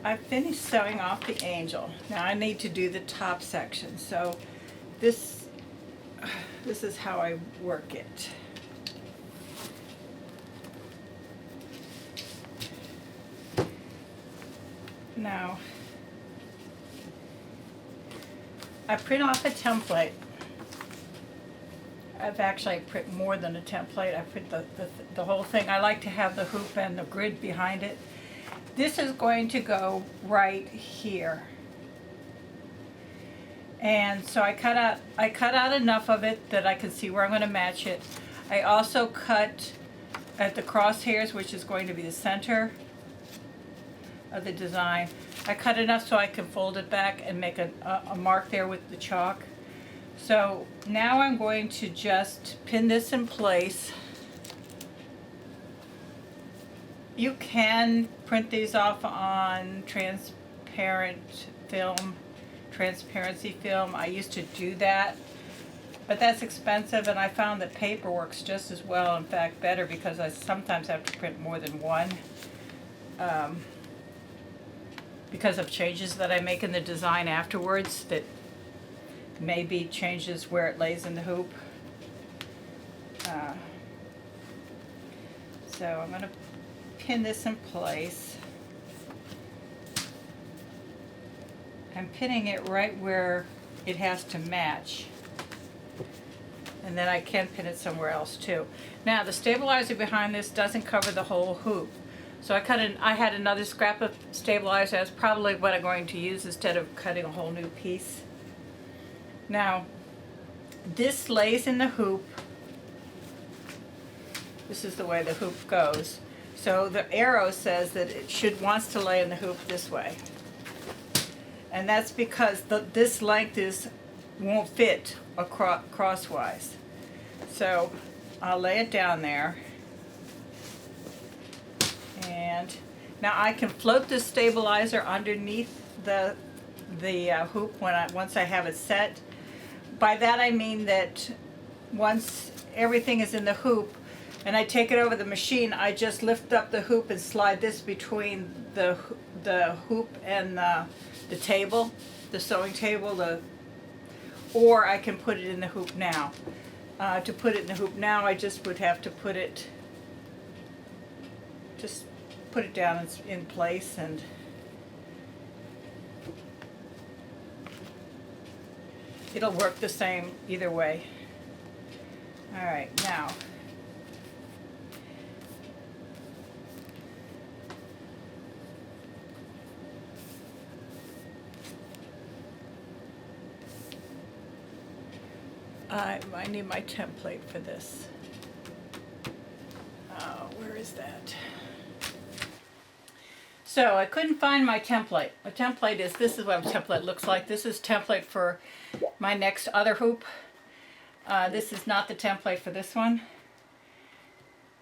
I finished sewing off the angel. Now I need to do the top section. So this is how I work it. Now I print off a template. I've actually print more than a template. I print the whole thing. I like to have the hoop and the grid behind it. This is going to go right here. And so I cut out enough of it that I can see where I'm going to match it. I also cut at the crosshairs, which is going to be the center of the design. I cut enough so I can fold it back and make a mark there with the chalk. So now I'm going to just pin this in place. You can print these off on transparency film. I used to do that, but that's expensive, and I found that paper works just as well, in fact better, because I sometimes have to print more than one because of changes that I make in the design afterwards that maybe changes where it lays in the hoop. So I'm going to pin this in place. I'm pinning it right where it has to match, and then I can pin it somewhere else too. Now the stabilizer behind this doesn't cover the whole hoop, so I had another scrap of stabilizer. That's probably what I'm going to use instead of cutting a whole new piece. Now this lays in the hoop. This is the way the hoop goes. So the arrow says that it wants to lay in the hoop this way. And that's because this length won't fit crosswise. So I'll lay it down there. And now I can float the stabilizer underneath the hoop once I have it set. By that I mean that once everything is in the hoop and I take it over the machine, I just lift up the hoop and slide this between the hoop and the table, the sewing table, or I can put it in the hoop now. To put it in the hoop now, I just would have to put it down in place, and it'll work the same either way. All right, now I need my template for this. Where is that? So I couldn't find my template. My template this is what a template looks like. This is template for my next other hoop. This is not the template for this one.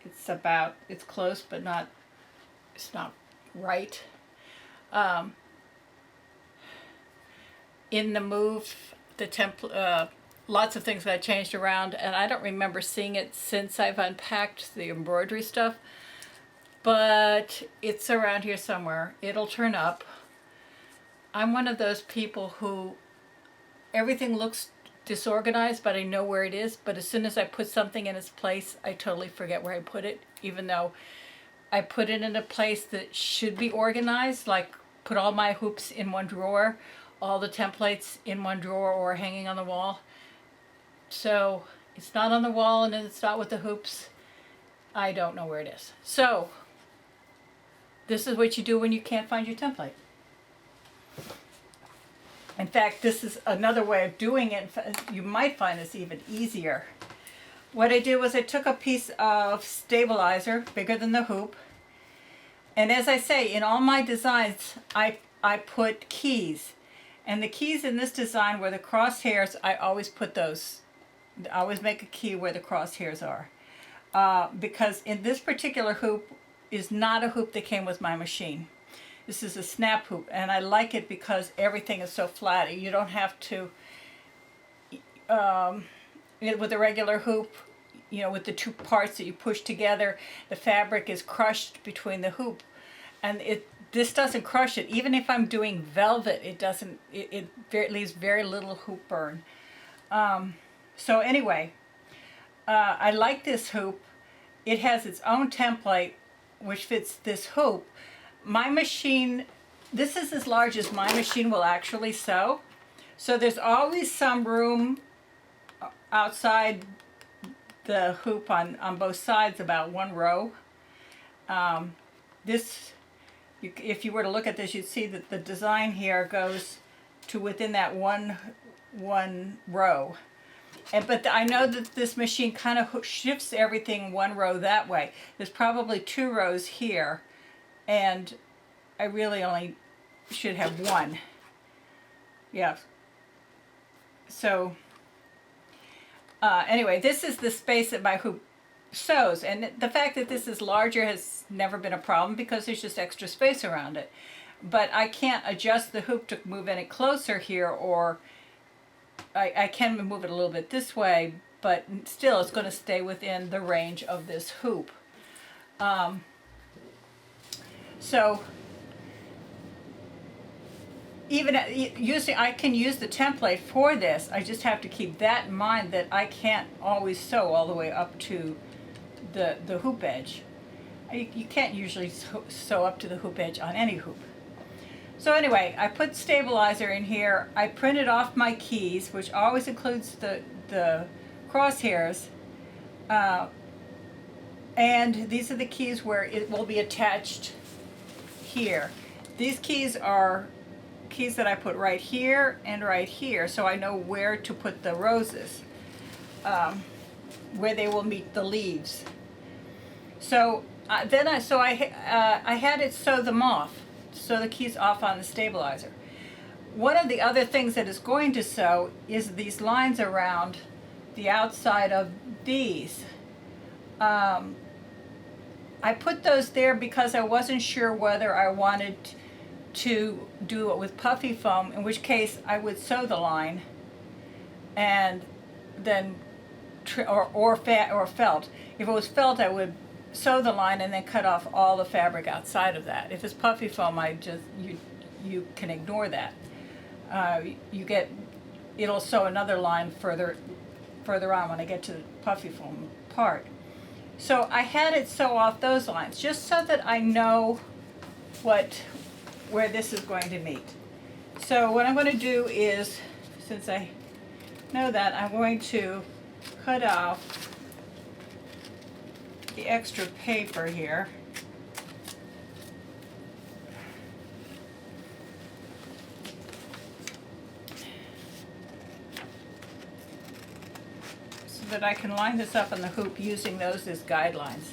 It's close, but it's not right. In the move, the template, lots of things got changed around, and I don't remember seeing it since I've unpacked the embroidery stuff, but it's around here somewhere. It'll turn up. I'm one of those people who everything looks disorganized, but I know where it is, but as soon as I put something in its place, I totally forget where I put it, even though I put it in a place that should be organized, like put all my hoops in one drawer, all the templates in one drawer or hanging on the wall. So it's not on the wall and it's not with the hoops. I don't know where it is. So this is what you do when you can't find your template. In fact, this is another way of doing it. You might find this even easier. What I did was I took a piece of stabilizer bigger than the hoop, and as I say, in all my designs I put keys, and the keys in this design were the crosshairs. I always put those. I always make a key where the crosshairs are, because in this particular hoop is not a hoop that came with my machine. This is a snap hoop, and I like it because everything is so flat. You don't have to, with a regular hoop, with the two parts that you push together, the fabric is crushed between the hoop, and this doesn't crush it. Even if I'm doing velvet, it doesn't, it leaves very little hoop burn. So anyway, I like this hoop. It has its own template, which fits this hoop. My machine, this is as large as my machine will actually sew. So there's always some room outside the hoop on both sides, about one row. If you were to look at this, you'd see that the design here goes to within that one row. But I know that this machine kind of shifts everything one row that way. There's probably 2 rows here, and I really only should have 1. Yeah. So anyway, this is the space that my hoop sews, and the fact that this is larger has never been a problem because there's just extra space around it. But I can't adjust the hoop to move any closer here, or I can move it a little bit this way, but still it's going to stay within the range of this hoop. So even using, I can use the template for this. I just have to keep that in mind, that I can't always sew all the way up to the hoop edge. You can't usually sew up to the hoop edge on any hoop. So anyway, I put stabilizer in here. I printed off my keys, which always includes the crosshairs. And these are the keys where it will be attached here. These keys are keys that I put right here and right here, so I know where to put the roses, where they will meet the leaves. So I had it sew them off, sew the keys off on the stabilizer. One of the other things that is going to sew is these lines around the outside of these. I put those there because I wasn't sure whether I wanted to do it with puffy foam, in which case I would sew the line and then or felt. If it was felt, I would sew the line and then cut off all the fabric outside of that. If it's puffy foam, you can ignore that. It'll sew another line further on when I get to the puffy foam part. So I had it sew off those lines just so that I know where this is going to meet. So what I'm going to do is, since I know that, I'm going to cut off the extra paper here. So that I can line this up on the hoop using those as guidelines.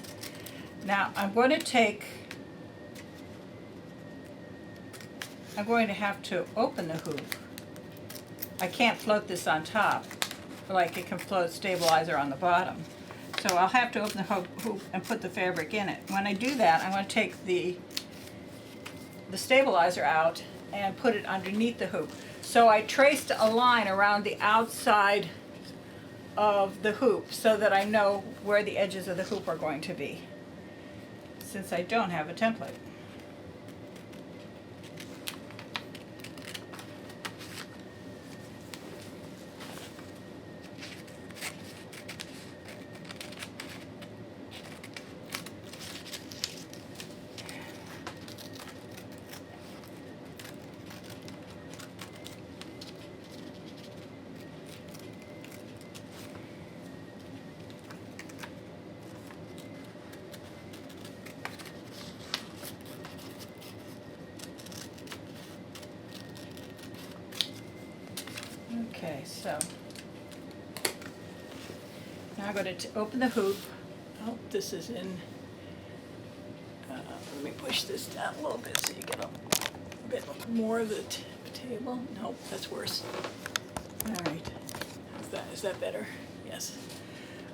Now I'm going to have to open the hoop. I can't float this on top like it can float stabilizer on the bottom. So I'll have to open the hoop and put the fabric in it. When I do that, I'm going to take the stabilizer out and put it underneath the hoop. So I traced a line around the outside of the hoop so that I know where the edges of the hoop are going to be, since I don't have a template. Okay, so now I'm going to open the hoop. Oh, this is in, let me push this down a little bit so you get a bit more of the table. Nope, that's worse. All right, is that better? Yes.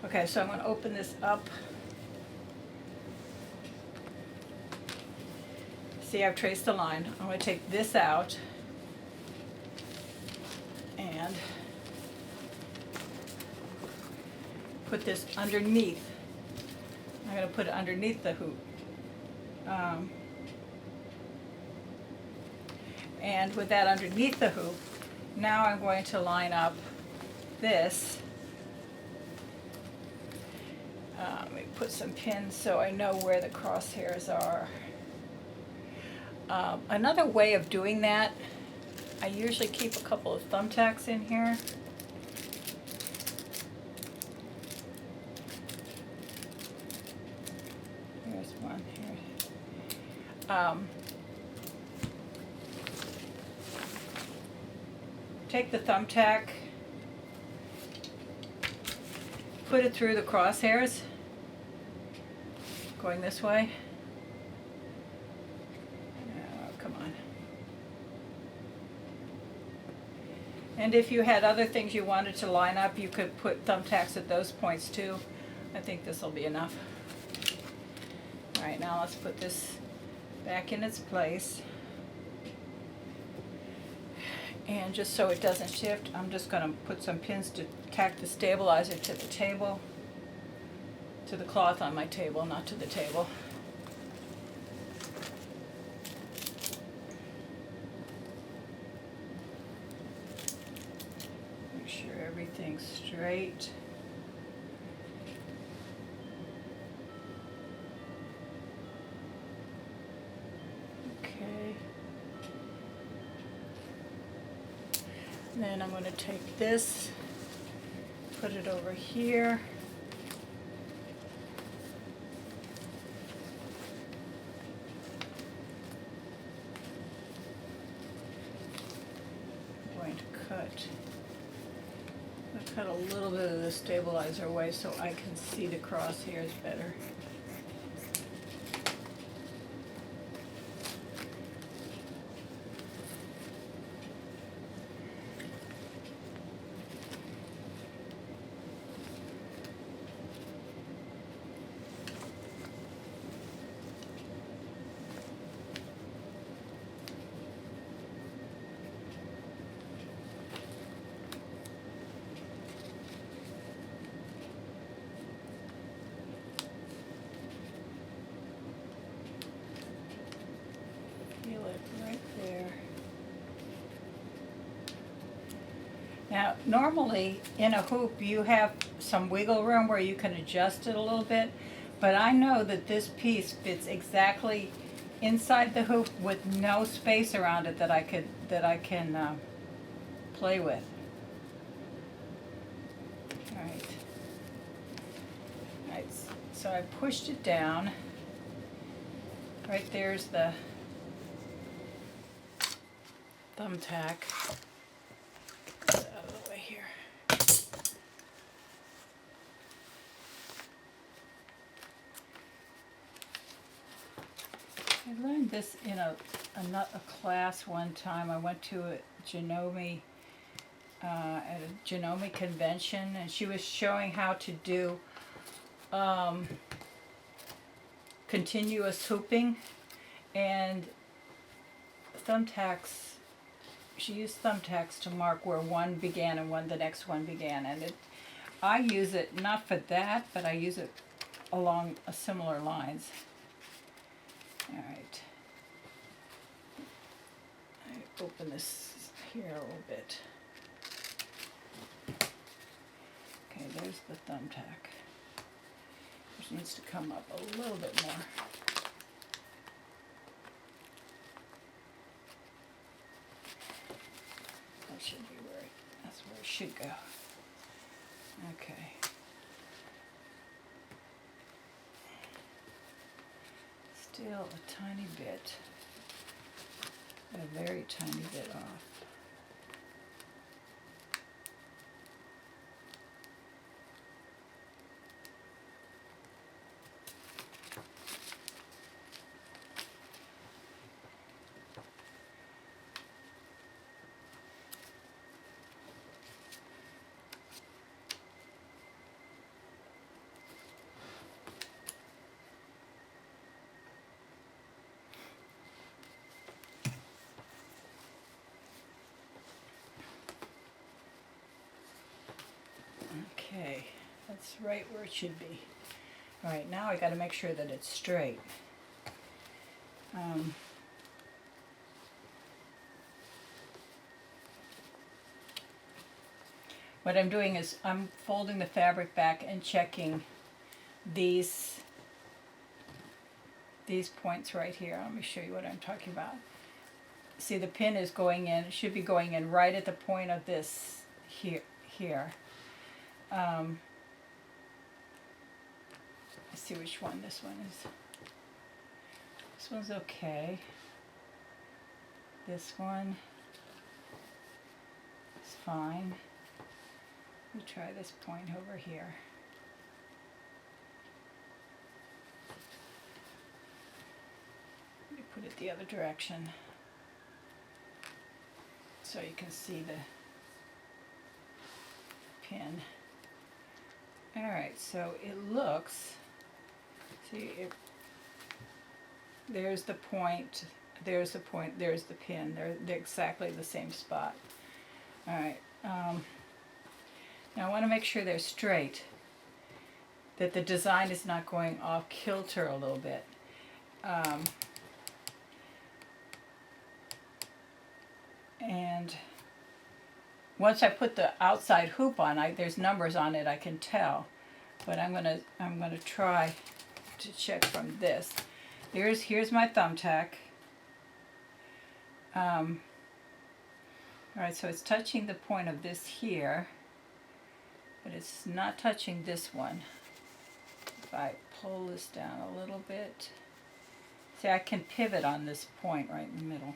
Okay, so I'm going to open this up. See, I've traced the line. I'm going to take this out and put this underneath. I'm going to put it underneath the hoop. And with that underneath the hoop, now I'm going to line up this. Let me put some pins so I know where the crosshairs are. Another way of doing that, I usually keep a couple of thumbtacks in here. Here's one here. Take the thumbtack, put it through the crosshairs, going this way. Oh, come on. And if you had other things you wanted to line up, you could put thumbtacks at those points too. I think this will be enough. All right, now let's put this back in its place. And just so it doesn't shift, I'm just going to put some pins to tack the stabilizer to the table, to the cloth on my table, not to the table. Make sure everything's straight. Okay. Then I'm going to take this, put it over here. I'm going to cut a little bit of the stabilizer away so I can see the crosshairs better. Right there. Now, normally in a hoop you have some wiggle room where you can adjust it a little bit, but I know that this piece fits exactly inside the hoop with no space around it that I can play with. All right, so I pushed it down. Right there's the thumbtack. Get this out of the way here. I learned this in a class one time. I went to a Genome at a Genome convention, and she was showing how to do continuous hooping, and thumbtacks. She used thumbtacks to mark where one began and when the next one began, and I use it not for that, but I use it along similar lines. All right, I open this here a little bit. Okay, there's the thumbtack, which needs to come up a little bit more. That should be that's where it should go. Okay. Still a tiny bit, a very tiny bit off. Okay, that's right where it should be. All right, now I got to make sure that it's straight. what I'm doing is I'm folding the fabric back and checking these points right here. Let me show you what I'm talking about. See, the pin is going in, it should be going in right at the point of this here. Let's see which one this one is. This one's okay. This one is fine. We'll try this point over here. Let me put it the other direction so you can see the pin. Alright, so it looks, see, there's the point, there's the point, there's the pin. They're exactly the same spot. Alright, now I want to make sure they're straight, that the design is not going off kilter a little bit. And once I put the outside hoop on, there's numbers on it, I can tell. But I'm gonna try to check from this. Here's my thumbtack. All right, so it's touching the point of this here, but it's not touching this one. If I pull this down a little bit, see, I can pivot on this point right in the middle.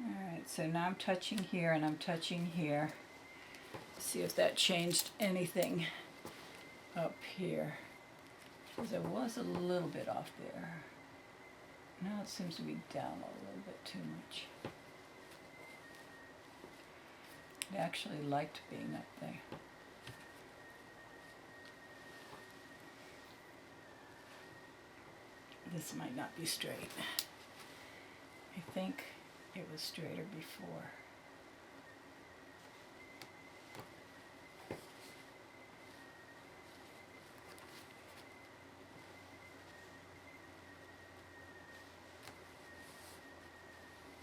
Alright, so now I'm touching here and I'm touching here. Let's see if that changed anything up here. Because it was a little bit off there. Now it seems to be down a little bit too much. It actually liked being up there. This might not be straight. I think it was straighter before.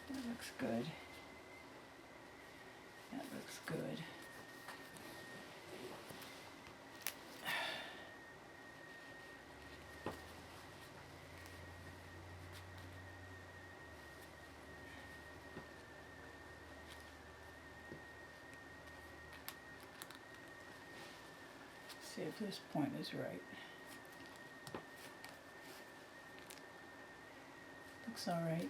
That looks good. That looks good. See if this point is right. Looks all right.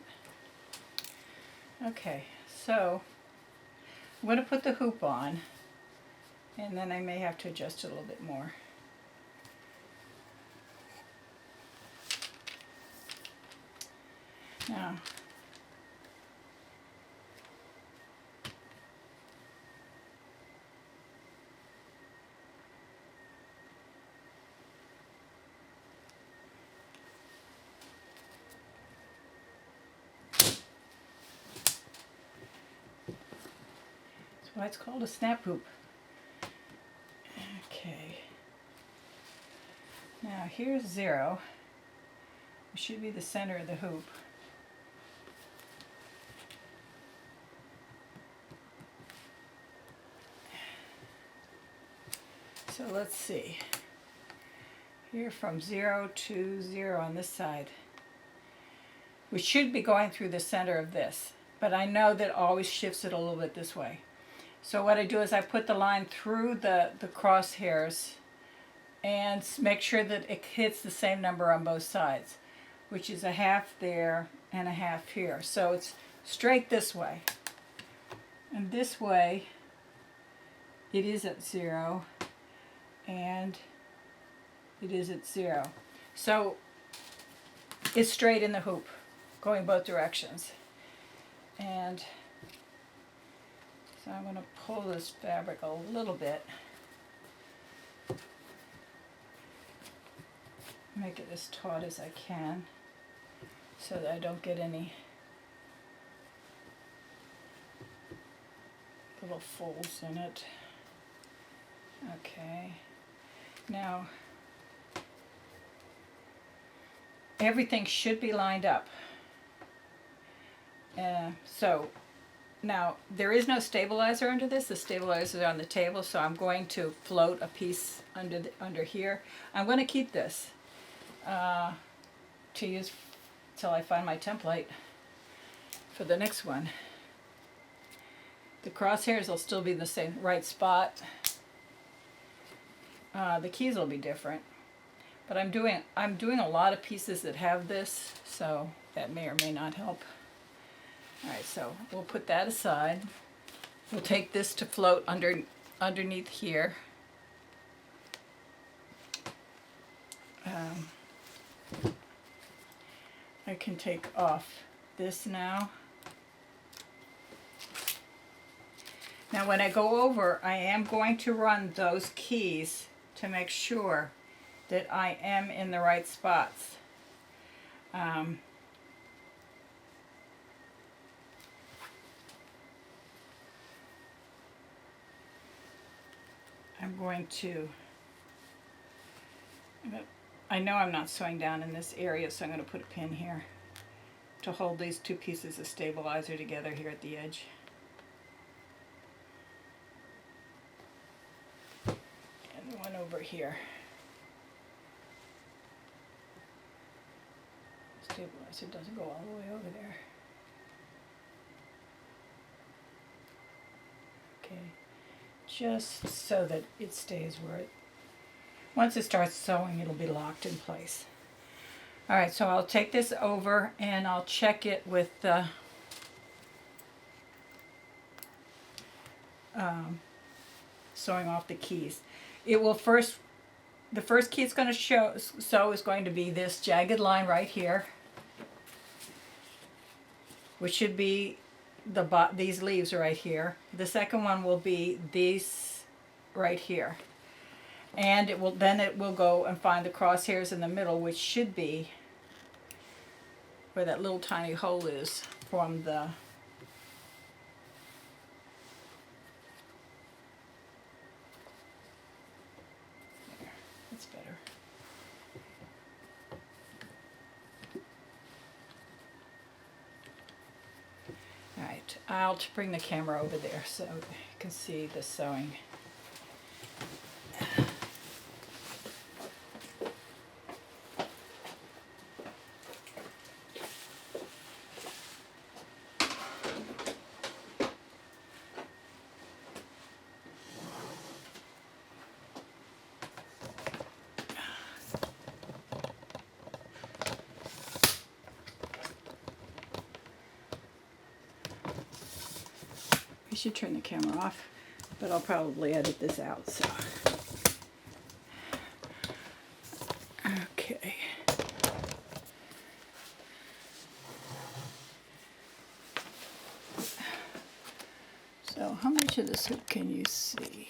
Okay, so I'm going to put the hoop on, and then I may have to adjust it a little bit more. Now, why it's called a snap hoop. Okay. Now here's 0. It should be the center of the hoop. So let's see. Here from 0 to 0 on this side. We should be going through the center of this, but I know that always shifts it a little bit this way. So what I do is I put the line through the crosshairs and make sure that it hits the same number on both sides, which is a half there and a half here. So it's straight this way. And this way it is at 0 and it is at 0. So it's straight in the hoop, going both directions. And so I'm going to pull this fabric a little bit, make it as taut as I can so that I don't get any little folds in it. Okay, now everything should be lined up. So Now, there is no stabilizer under this. The stabilizer is on the table, so I'm going to float a piece under here. I'm going to keep this to use till I find my template for the next one. The crosshairs will still be in the same right spot. The keys will be different. But I'm doing a lot of pieces that have this, so that may or may not help. All right, so we'll put that aside. We'll take this to float underneath here. I can take off this now. Now when I go over, I am going to run those keys to make sure that I am in the right spots. I'm going to, I know I'm not sewing down in this area, so I'm going to put a pin here to hold these two pieces of stabilizer together here at the edge. And one over here. Stabilizer doesn't go all the way over there. Okay, just so that it stays where it, once it starts sewing, it'll be locked in place. All right, so I'll take this over and I'll check it with the sewing off the keys. It will first, the first key it's going to sew is going to be this jagged line right here, which should be these leaves right here. The second one will be these right here. And it will go and find the crosshairs in the middle, which should be where that little tiny hole is from the there. That's better. All right, I'll bring the camera over there so you can see the sewing. I should turn the camera off, but I'll probably edit this out, so. Okay. So how much of this hoop can you see?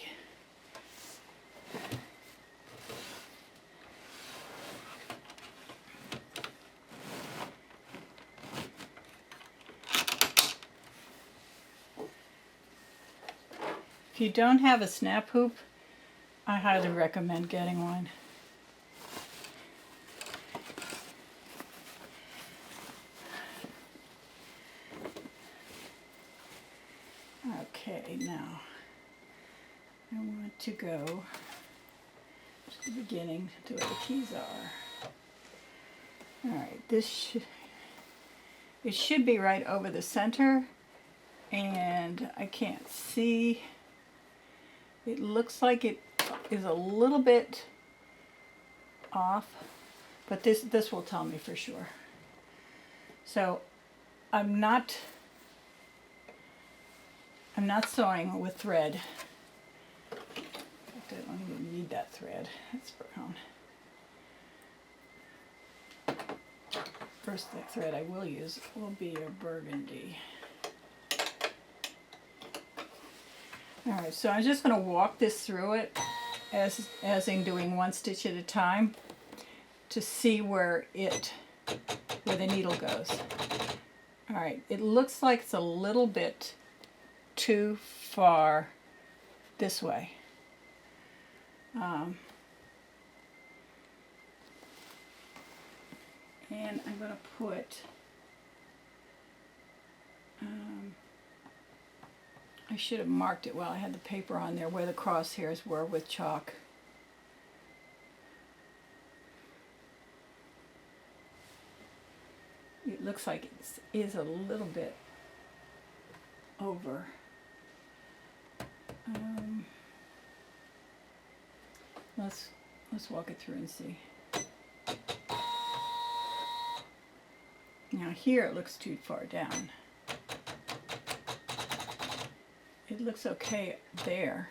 If you don't have a snap hoop, I highly recommend getting one. Okay, now I want to go to the beginning to where the keys are. All right, it should be right over the center, and I can't see. It looks like it is a little bit off, but this will tell me for sure. So I'm not sewing with thread. In fact, I don't even need that thread. It's brown. First, the thread I will use will be a burgundy. All right, so I'm just going to walk this through it as in doing one stitch at a time to see where the needle goes. All right, it looks like it's a little bit too far this way. And I'm going to put I should have marked it while I had the paper on there where the crosshairs were with chalk. It looks like it is a little bit over. Let's walk it through and see. Now here it looks too far down. It looks okay there.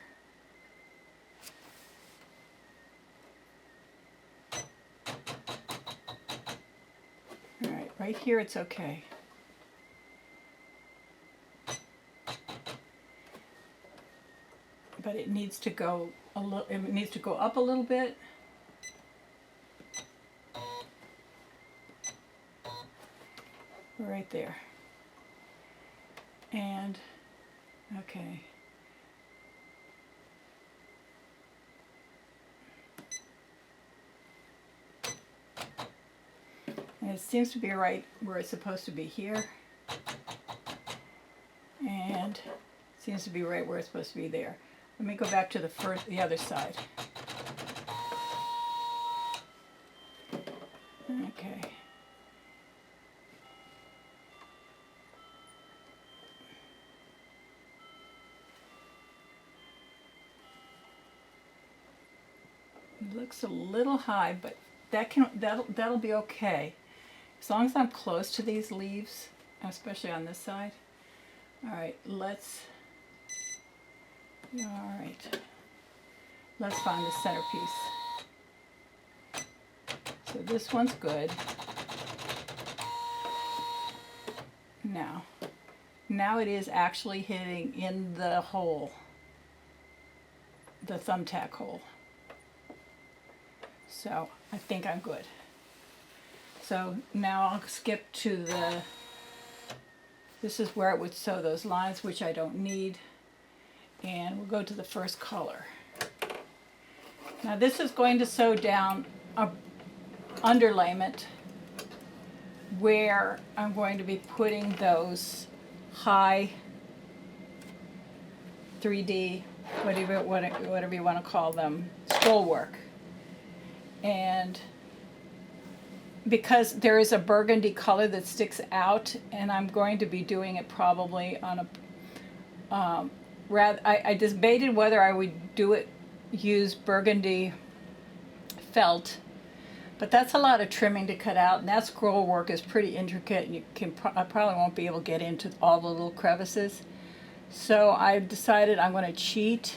All right, right here it's okay. But it needs to go a little. It needs to go up a little bit. Right there. And okay. And it seems to be right where it's supposed to be here. And it seems to be right where it's supposed to be there. Let me go back to the other side. Okay. It looks a little high, but that'll be okay. As long as I'm close to these leaves, especially on this side. All right, let's find the centerpiece. So this one's good. Now it is actually hitting in the hole, the thumbtack hole. So I think I'm good. So now I'll skip to this is where it would sew those lines, which I don't need. And we'll go to the first color. Now this is going to sew down a underlayment where I'm going to be putting those high 3D, whatever you want to call them, scroll work. And because there is a burgundy color that sticks out, and I'm going to be doing it probably on a I debated whether I would use burgundy felt, but that's a lot of trimming to cut out, and that scroll work is pretty intricate, and I probably won't be able to get into all the little crevices. So I've decided I'm going to cheat,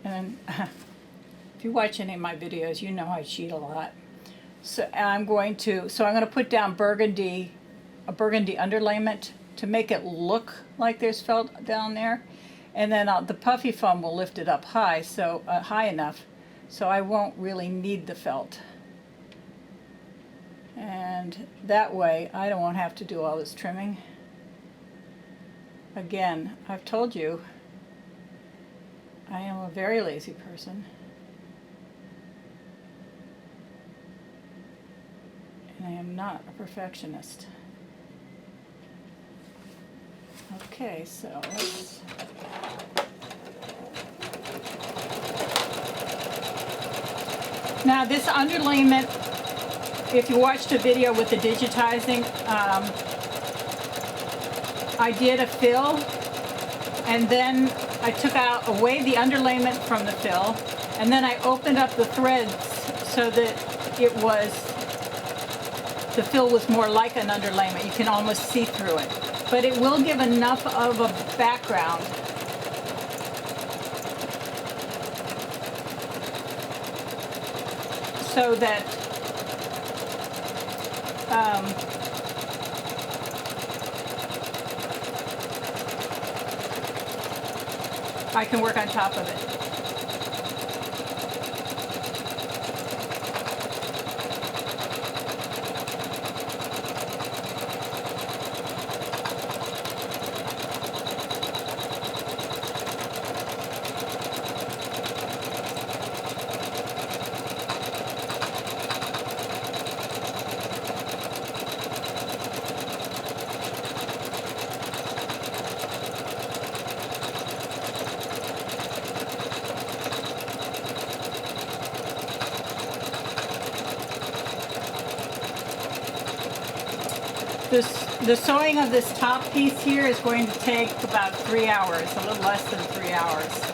and if you watch any of my videos, you know I cheat a lot. So I'm going to put down a burgundy underlayment to make it look like there's felt down there, and then the puffy foam will lift it up high, so high enough, so I won't really need the felt. And that way I won't have to do all this trimming. Again, I've told you I am a very lazy person. And I am not a perfectionist. Okay, so let's... Now this underlayment, if you watched a video with the digitizing, I did a fill, and then I took away the underlayment from the fill, and then I opened up the threads so that the fill was more like an underlayment. You can almost see through it. But it will give enough of a background so that I can work on top of it. The sewing of this top piece here is going to take about 3 hours, a little less than 3 hours.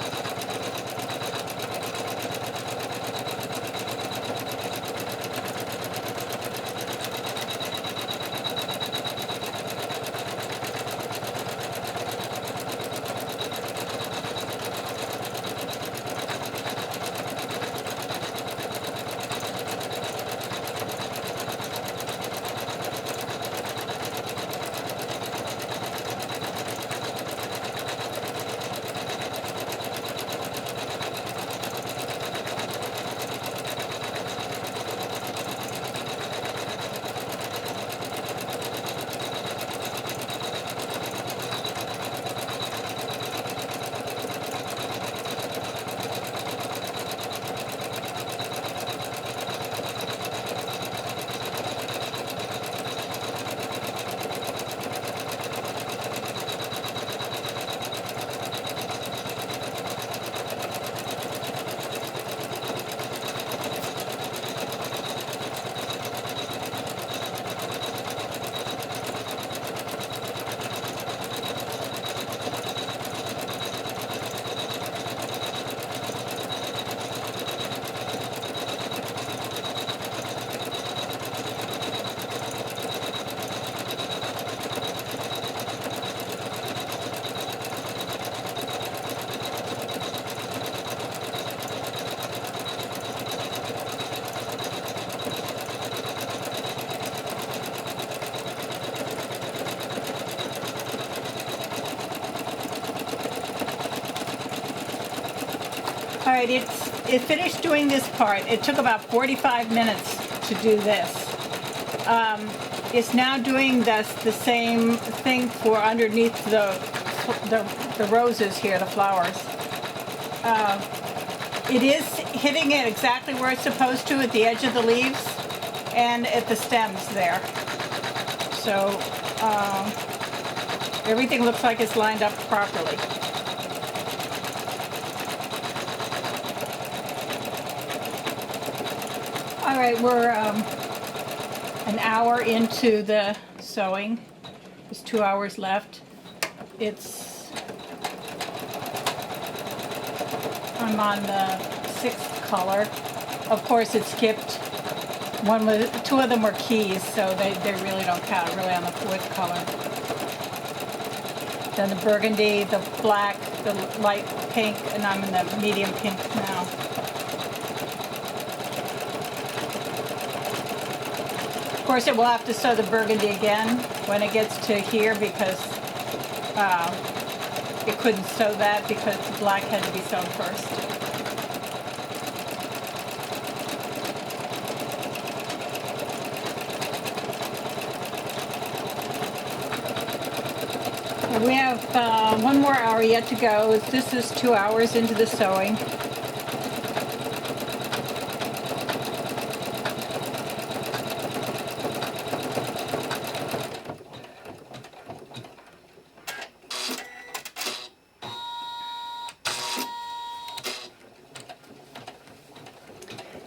All right, it finished doing this part. It took about 45 minutes to do this. It's now doing the same thing for underneath the roses here, the flowers. It is hitting it exactly where it's supposed to, at the edge of the leaves and at the stems there. So everything looks like it's lined up properly. All right, we're an hour into the sewing. There's 2 hours left. I'm on the 6th color. Of course, it skipped. Two of them were keys, so they really don't count. Really on the 4th color. Then the burgundy, the black, the light pink, and I'm in the medium pink now. Of course, it will have to sew the burgundy again when it gets to here because it couldn't sew that because the black had to be sewn first. And we have 1 more hour yet to go. This is 2 hours into the sewing.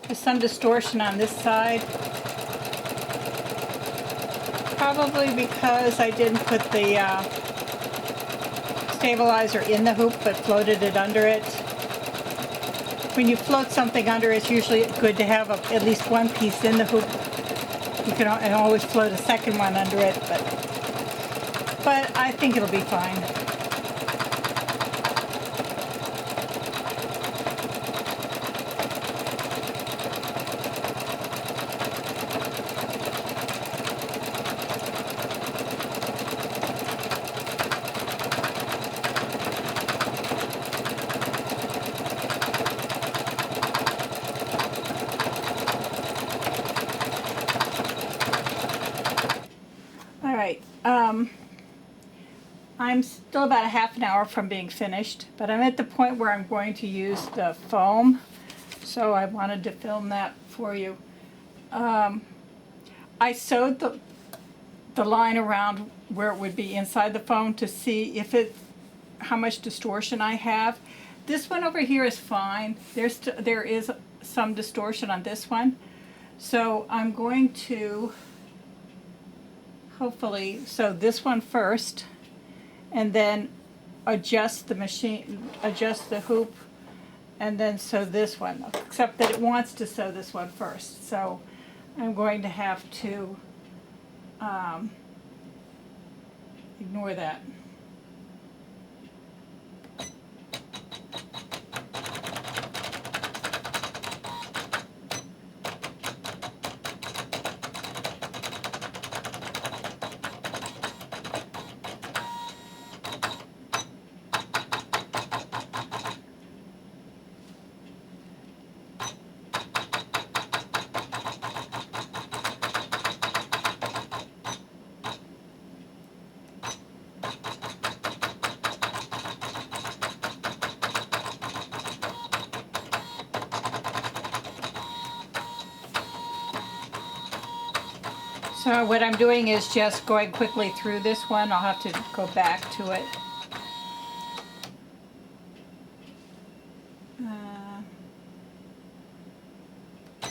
There's some distortion on this side. Probably because I didn't put the stabilizer in the hoop but floated it under it. When you float something under, it's usually good to have at least one piece in the hoop. You can always float a second one under it, but I think it'll be fine. I'm still about a half an hour from being finished, but I'm at the point where I'm going to use the foam, so I wanted to film that for you. I sewed the line around where it would be inside the foam to see how much distortion I have. This one over here is fine. There is some distortion on this one, so I'm going to hopefully, so this one first, and then adjust the machine, adjust the hoop, and then sew this one, except that it wants to sew this one first. So I'm going to have to ignore that. So what I'm doing is just going quickly through this one. I'll have to go back to it.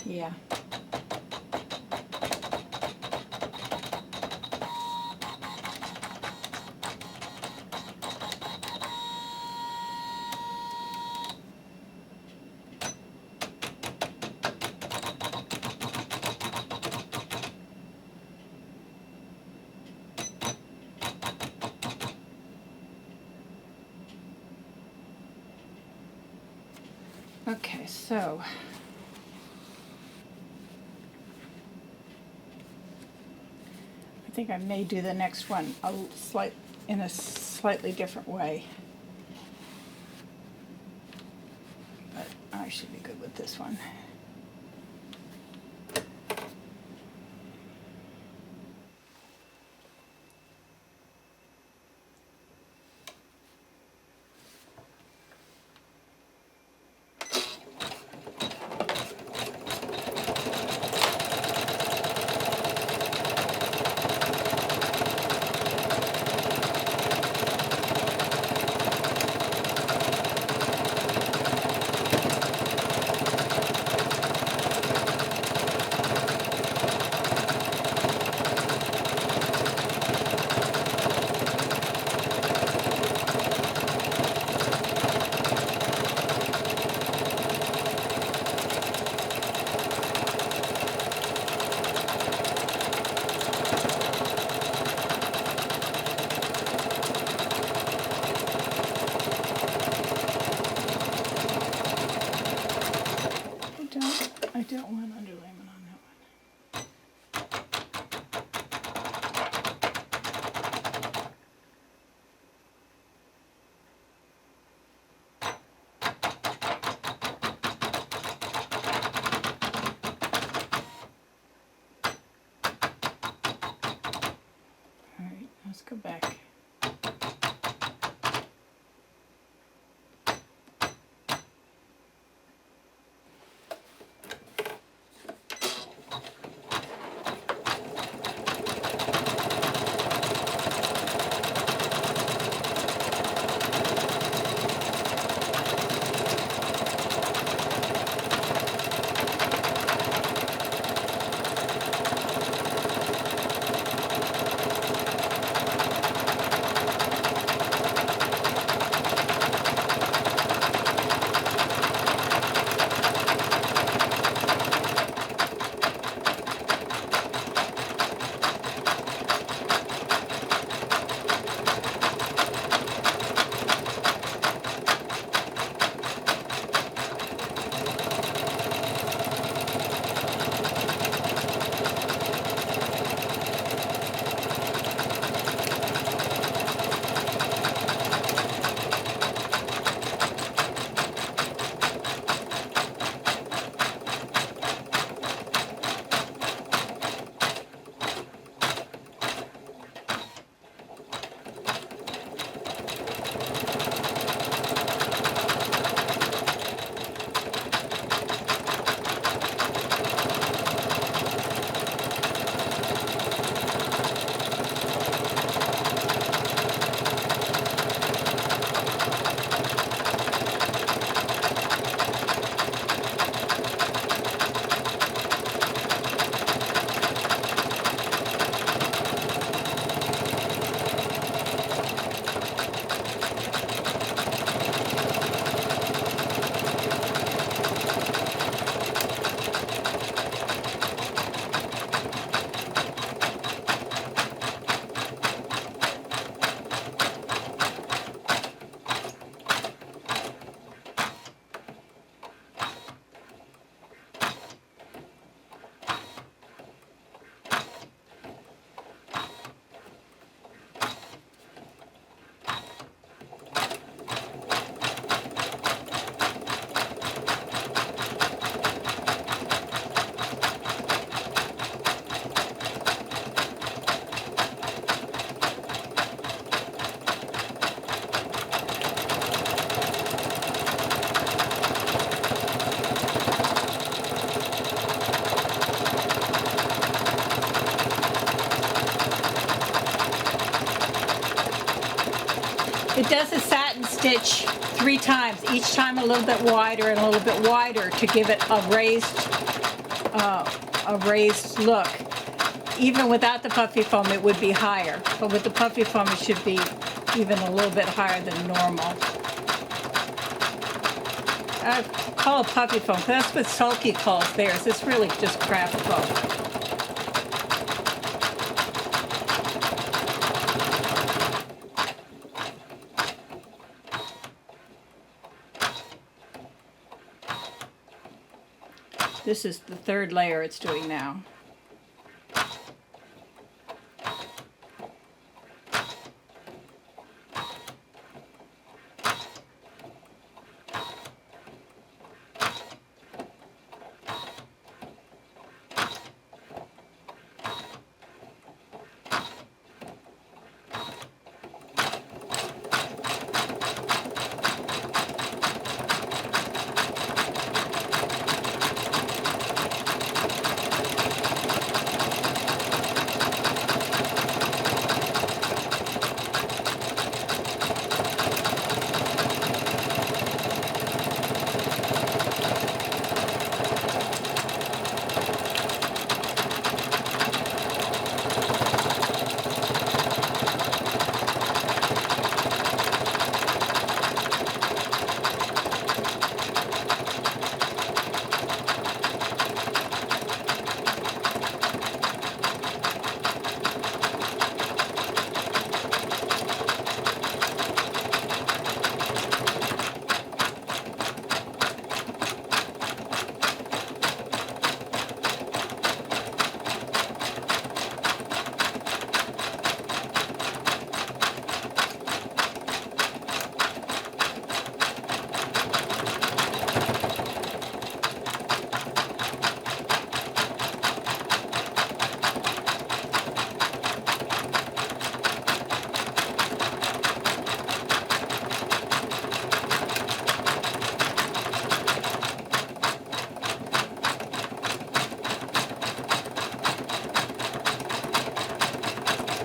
Yeah. Okay, so I think I may do the next one in a slightly different way. But I should be good with this one. I don't want underlayment on that one. All right, let's go back. It does a satin stitch 3 times, each time a little bit wider and a little bit wider to give it a raised look. Even without the puffy foam, it would be higher, but with the puffy foam, it should be even a little bit higher than normal. I call it puffy foam, because that's what Sulky calls theirs. It's really just craft foam. This is the 3rd layer it's doing now.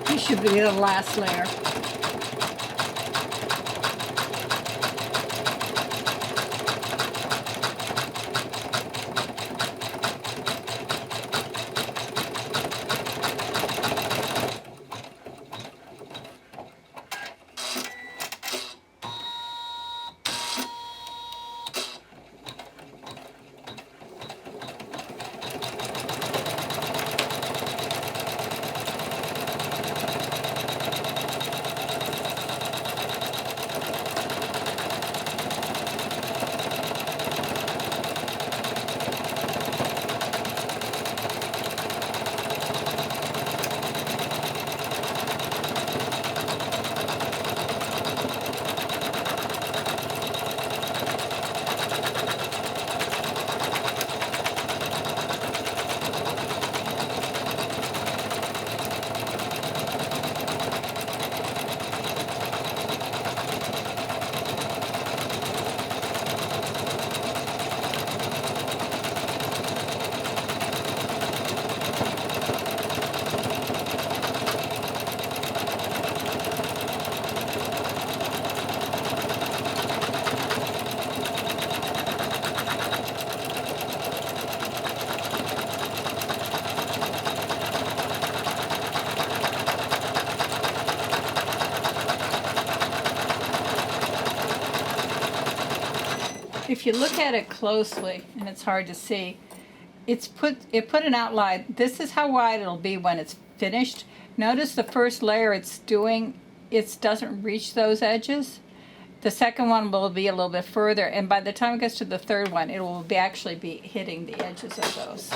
This should be the last layer. If you look at it closely, and it's hard to see, it put an outline. This is how wide it'll be when it's finished. Notice the first layer it's doing, it doesn't reach those edges. The second one will be a little bit further, and by the time it gets to the third one, it will actually be hitting the edges of those.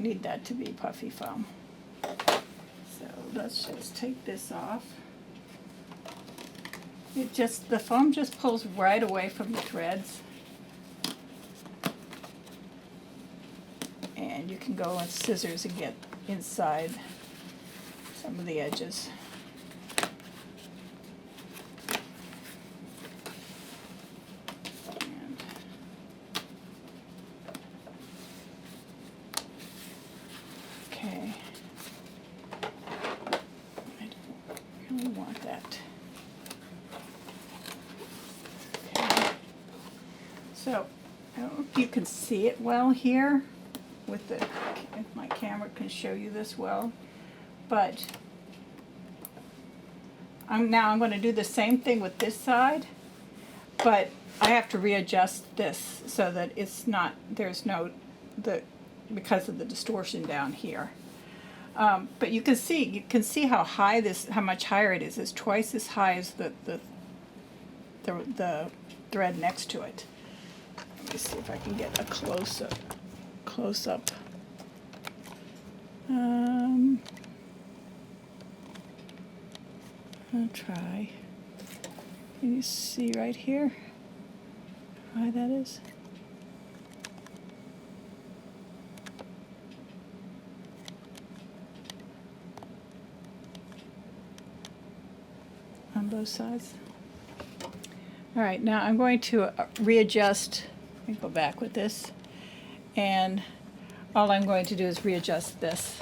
need that to be puffy foam. So let's just take this off. The foam just pulls right away from the threads. And you can go with scissors and get inside some of the edges. And okay. I don't really want that. Okay. So, I don't know if you can see it well here with the, if my camera can show you this well, but I'm going to do the same thing with this side, but I have to readjust this so that it's not, there's no, because of the distortion down here. But you can see how high how much higher it is. It's twice as high as the thread next to it. Let me see if I can get a close up. I'll try. Can you see right here how high that is? On both sides. All right, now I'm going to readjust. Let me go back with this. And all I'm going to do is readjust this.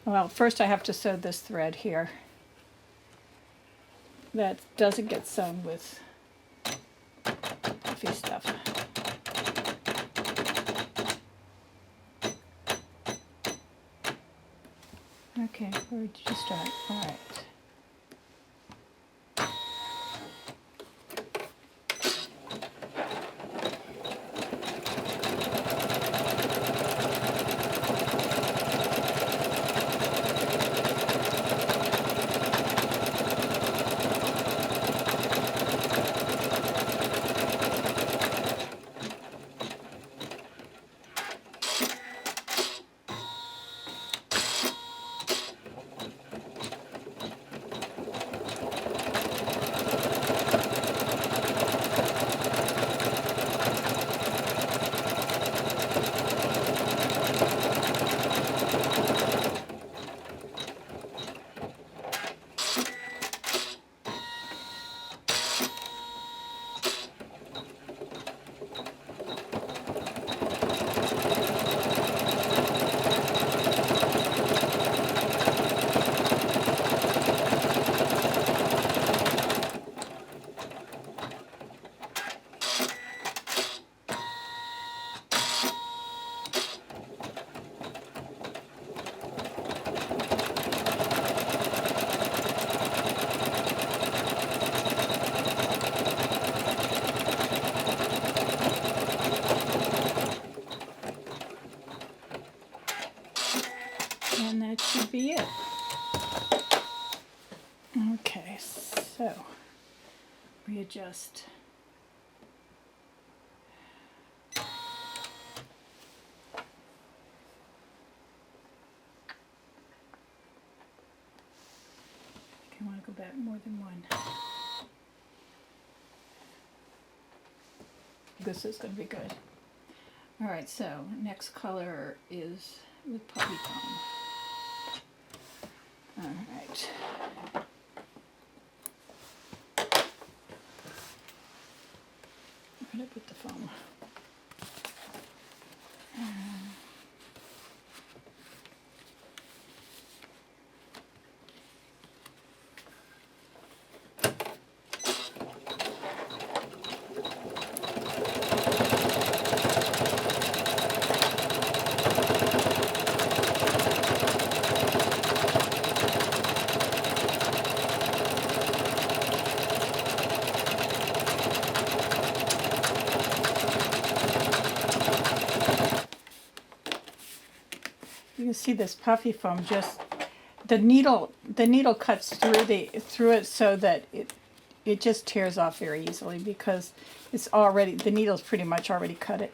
Well, first I have to sew this thread here. That doesn't get sewn with puffy stuff. Okay, where did you start? All right. And that should be it. Okay, so readjust. Okay, I want to go back more than one. This is going to be good. All right, so next color is with puppy foam. All right. Where did I put the foam? You can see this puffy foam just the needle cuts through it so that it just tears off very easily because it's already, the needle's pretty much already cut it.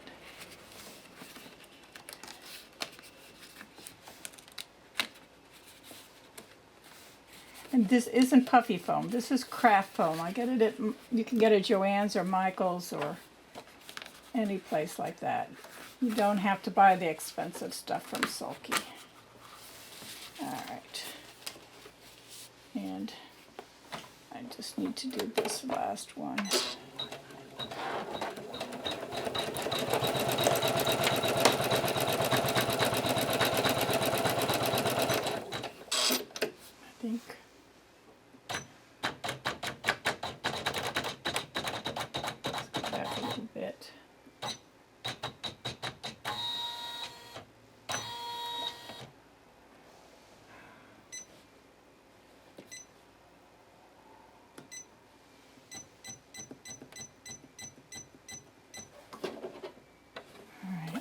And this isn't puffy foam. This is craft foam. I get it at, you can get it at Joann's or Michael's or any place like that. You don't have to buy the expensive stuff from Sulky. All right. And I just need to do this last one. I think. Let's go back a little bit.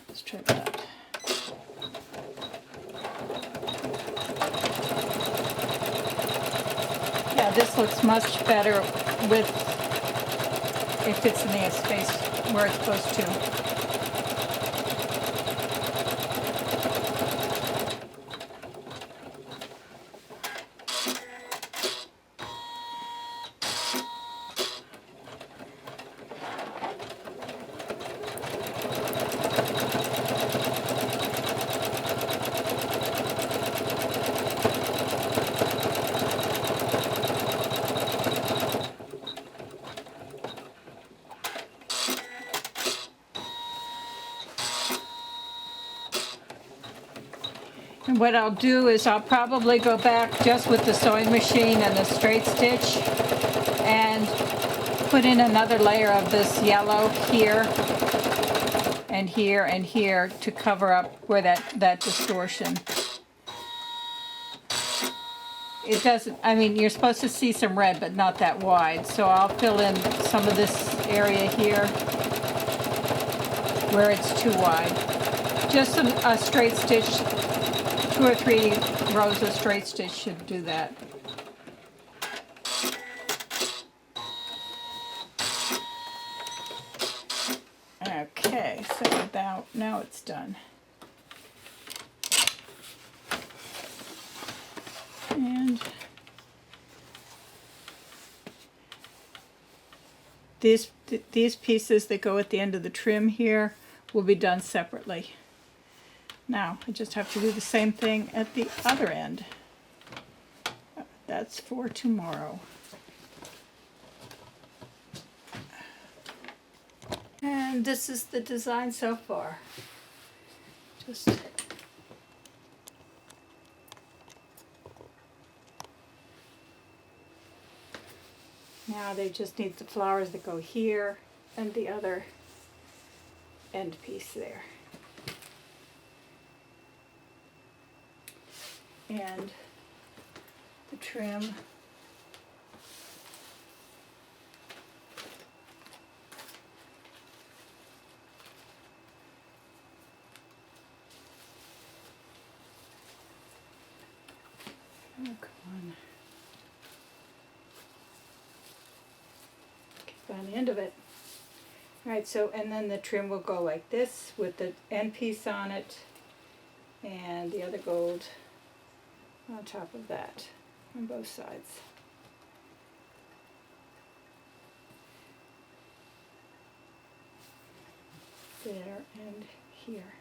Let's try that. Yeah, this looks much better with, if it's in the space where it's supposed to. And what I'll do is I'll probably go back just with the sewing machine and the straight stitch and put in another layer of this yellow here and here and here to cover up where that distortion. It doesn't, I mean, you're supposed to see some red, but not that wide. So I'll fill in some of this area here where it's too wide. Just a straight stitch. 2 or 3 rows of straight stitch should do that. Okay, so now it's done. And these pieces that go at the end of the trim here will be done separately. Now, I just have to do the same thing at the other end. That's for tomorrow. And this is the design so far. Just now they just need the flowers that go here and the other end piece there. And the trim. Oh, come on. Get on the end of it. All right, so, and then the trim will go like this with the end piece on it and the other gold on top of that on both sides. There and here.